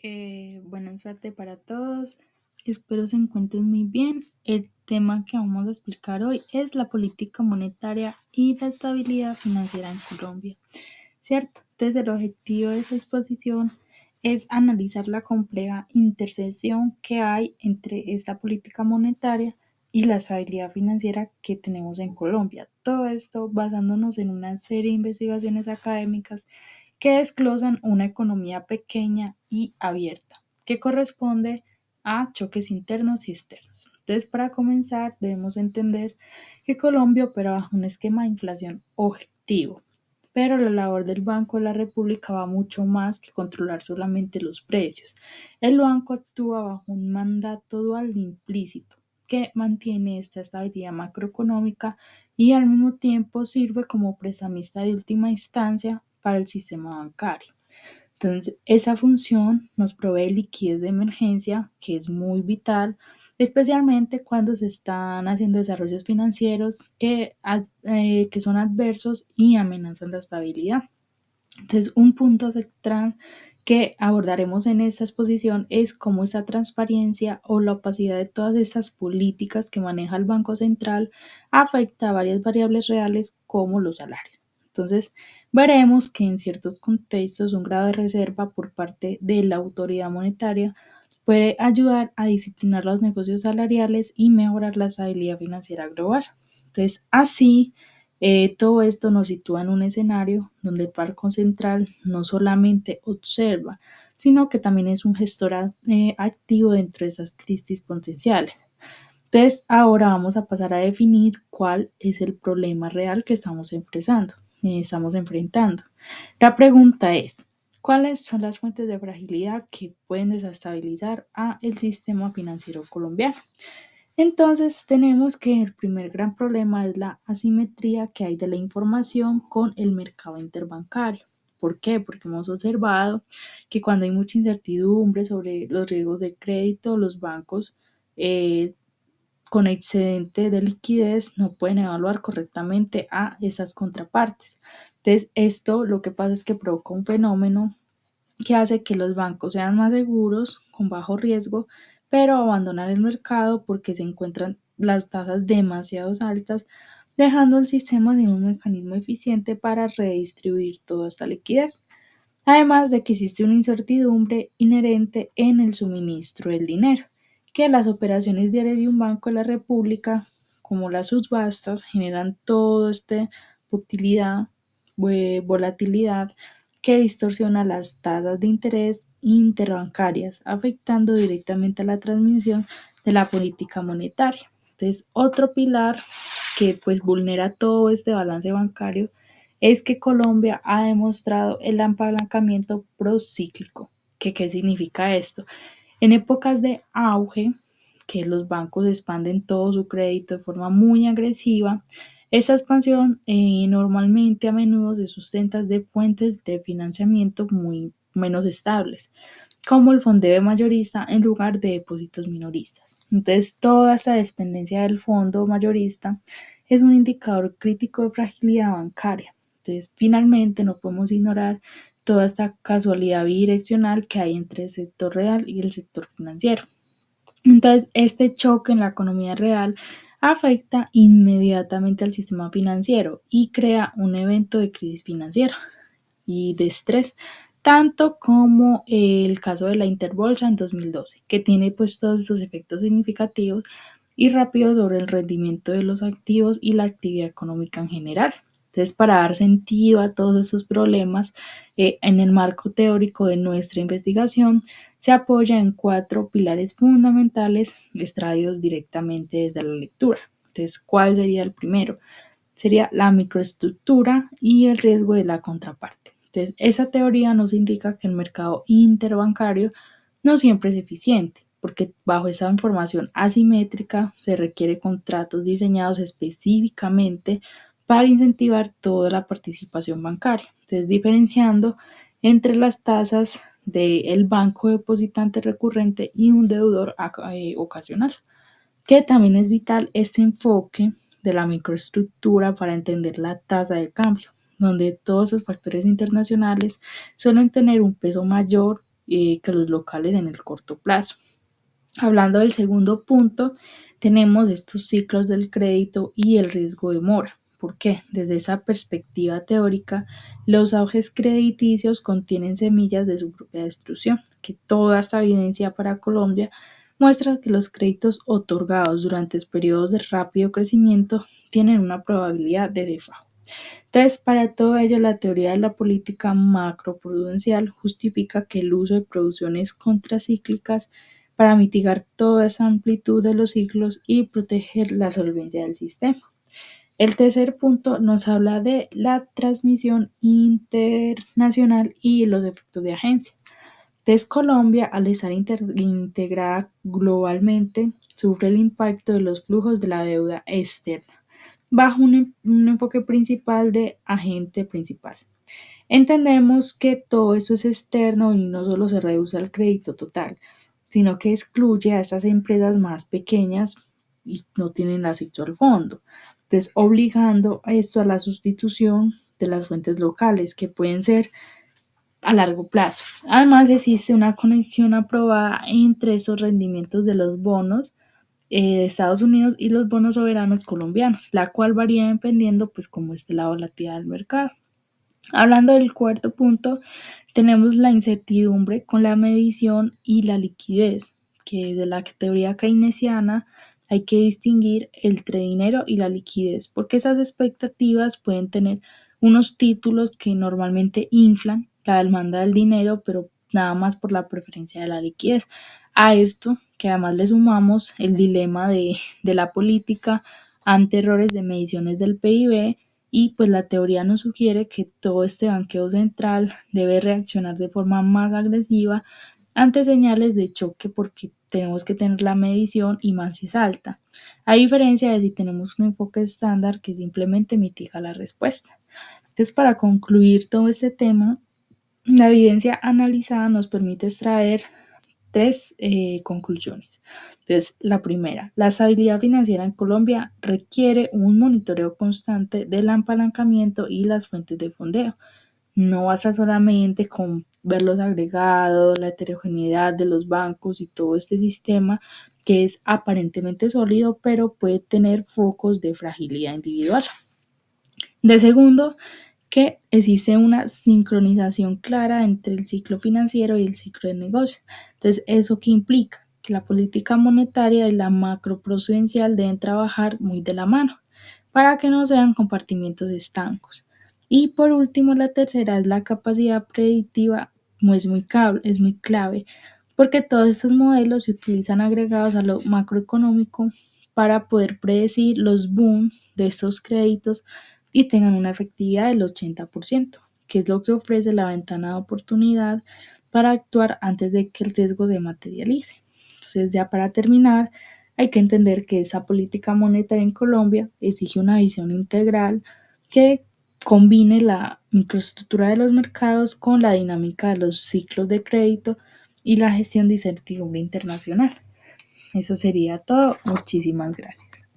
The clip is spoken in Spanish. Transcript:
Buenas tardes para todos. Espero se encuentren muy bien. El tema que vamos a explicar hoy es la política monetaria y la estabilidad financiera en Colombia, ¿cierto? Entonces, el objetivo de esa exposición es analizar la compleja intersección que hay entre esta política monetaria y la estabilidad financiera que tenemos en Colombia. Todo esto basándonos en una serie de investigaciones académicas que desglosan una economía pequeña y abierta, que corresponde a choques internos y externos. Entonces, para comenzar, debemos entender que Colombia opera bajo un esquema de inflación objetivo, pero la labor del Banco de la República va mucho más que controlar solamente los precios. El banco actúa bajo un mandato dual implícito que mantiene esta estabilidad macroeconómica y al mismo tiempo sirve como prestamista de última instancia para el sistema bancario. Entonces, esa función nos provee liquidez de emergencia, que es muy vital, especialmente cuando se están haciendo desarrollos financieros que son adversos y amenazan la estabilidad. Entonces, un punto central que abordaremos en esta exposición es cómo esa transparencia o la opacidad de todas estas políticas que maneja el Banco Central afecta a varias variables reales como los salarios. Entonces, veremos que en ciertos contextos un grado de reserva por parte de la autoridad monetaria puede ayudar a disciplinar los negocios salariales y mejorar la estabilidad financiera global. Entonces, así, todo esto nos sitúa en un escenario donde el Banco Central no solamente observa, sino que también es un gestor activo dentro de esas crisis potenciales. Entonces, ahora vamos a pasar a definir cuál es el problema real que estamos enfrentando. La pregunta es, ¿cuáles son las fuentes de fragilidad que pueden desestabilizar a el sistema financiero colombiano? Entonces tenemos que el primer gran problema es la asimetría que hay de la información con el mercado interbancario. ¿Por qué? Porque hemos observado que cuando hay mucha incertidumbre sobre los riesgos de crédito, los bancos eh, con excedente de liquidez no pueden evaluar correctamente a esas contrapartes. Entonces, esto lo que pasa es que provoca un fenómeno que hace que los bancos sean más seguros, con bajo riesgo, pero abandonan el mercado porque se encuentran las tasas demasiado altas, dejando el sistema sin un mecanismo eficiente para redistribuir toda esta liquidez. Además de que existe una incertidumbre inherente en el suministro del dinero, que las operaciones diarias de un banco de la República, como las subastas, generan toda esta volatilidad que distorsiona las tasas de interés interbancarias, afectando directamente a la transmisión de la política monetaria. Entonces, otro pilar que pues vulnera todo este balance bancario es que Colombia ha demostrado el apalancamiento procíclico. ¿Qué significa esto? En épocas de auge, que los bancos expanden todo su crédito de forma muy agresiva, esa expansión normalmente a menudo se sustenta de fuentes de financiamiento muy menos estables, como el fondeo mayorista en lugar de depósitos minoristas. Entonces, toda esa dependencia del fondo mayorista es un indicador crítico de fragilidad bancaria. Entonces, finalmente, no podemos ignorar toda esta casualidad bidireccional que hay entre el sector real y el sector financiero. Entonces, este choque en la economía real afecta inmediatamente al sistema financiero y crea un evento de crisis financiera y de estrés, tanto como el caso de la Interbolsa en 2012, que tiene pues todos estos efectos significativos y rápidos sobre el rendimiento de los activos y la actividad económica en general. Entonces, para dar sentido a todos estos problemas, en el marco teórico de nuestra investigación, se apoya en cuatro pilares fundamentales extraídos directamente desde la lectura. Entonces, ¿cuál sería el primero? Sería la microestructura y el riesgo de la contraparte. Entonces, esa teoría nos indica que el mercado interbancario no siempre es eficiente, porque bajo esa información asimétrica se requiere contratos diseñados específicamente para incentivar toda la participación bancaria. Entonces, diferenciando entre las tasas del banco depositante recurrente y un deudor ocasional, que también es vital este enfoque de la microestructura para entender la tasa de cambio, donde todos los factores internacionales suelen tener un peso mayor que los locales en el corto plazo. Hablando del segundo punto, tenemos estos ciclos del crédito y el riesgo de mora. ¿Por qué? Desde esa perspectiva teórica, los auges crediticios contienen semillas de su propia destrucción, que toda esta evidencia para Colombia muestra que los créditos otorgados durante periodos de rápido crecimiento tienen una probabilidad de default. Entonces, para todo ello, la teoría de la política macroprudencial justifica que el uso de producciones contracíclicas para mitigar toda esa amplitud de los ciclos y proteger la solvencia del sistema. El tercer punto nos habla de la transmisión internacional y los efectos de agencia. Entonces, Colombia, al estar integrada globalmente, sufre el impacto de los flujos de la deuda externa, bajo un enfoque principal de agente principal. Entendemos que todo eso es externo y no solo se reduce al crédito total, sino que excluye a estas empresas más pequeñas y no tienen acceso al fondo. Entonces, obligando a esto a la sustitución de las fuentes locales, que pueden ser a largo plazo. Además, existe una conexión aprobada entre esos rendimientos de los bonos de Estados Unidos y los bonos soberanos colombianos, la cual varía dependiendo pues cómo esté la volatilidad del mercado. Hablando del cuarto punto, tenemos la incertidumbre con la medición y la liquidez, que de la teoría keynesiana hay que distinguir entre dinero y la liquidez, porque esas expectativas pueden tener unos títulos que normalmente inflan la demanda del dinero, pero nada más por la preferencia de la liquidez. A esto, que además le sumamos el dilema de la política ante errores de mediciones del PIB, y pues la teoría nos sugiere que todo este banqueo central debe reaccionar de forma más agresiva ante señales de choque porque tenemos que tener la medición y más si es alta, a diferencia de si tenemos un enfoque estándar que simplemente mitiga la respuesta. Entonces, para concluir todo este tema, la evidencia analizada nos permite extraer tres conclusiones. Entonces, la primera, la estabilidad financiera en Colombia requiere un monitoreo constante del apalancamiento y las fuentes de fondeo. No basta solamente con ver los agregados, la heterogeneidad de los bancos y todo este sistema que es aparentemente sólido, pero puede tener focos de fragilidad individual. De segundo, que existe una sincronización clara entre el ciclo financiero y el ciclo de negocio. Entonces, ¿eso qué implica? Que la política monetaria y la macroprudencial deben trabajar muy de la mano para que no sean compartimientos estancos. Y por último, la tercera es la capacidad predictiva, es muy clave, porque todos estos modelos se utilizan agregados a lo macroeconómico para poder predecir los booms de estos créditos y tengan una efectividad del 80%, que es lo que ofrece la ventana de oportunidad para actuar antes de que el riesgo se materialice. Entonces, ya para terminar, hay que entender que esa política monetaria en Colombia exige una visión integral que combine la microestructura de los mercados con la dinámica de los ciclos de crédito y la gestión de incertidumbre internacional. Eso sería todo. Muchísimas gracias.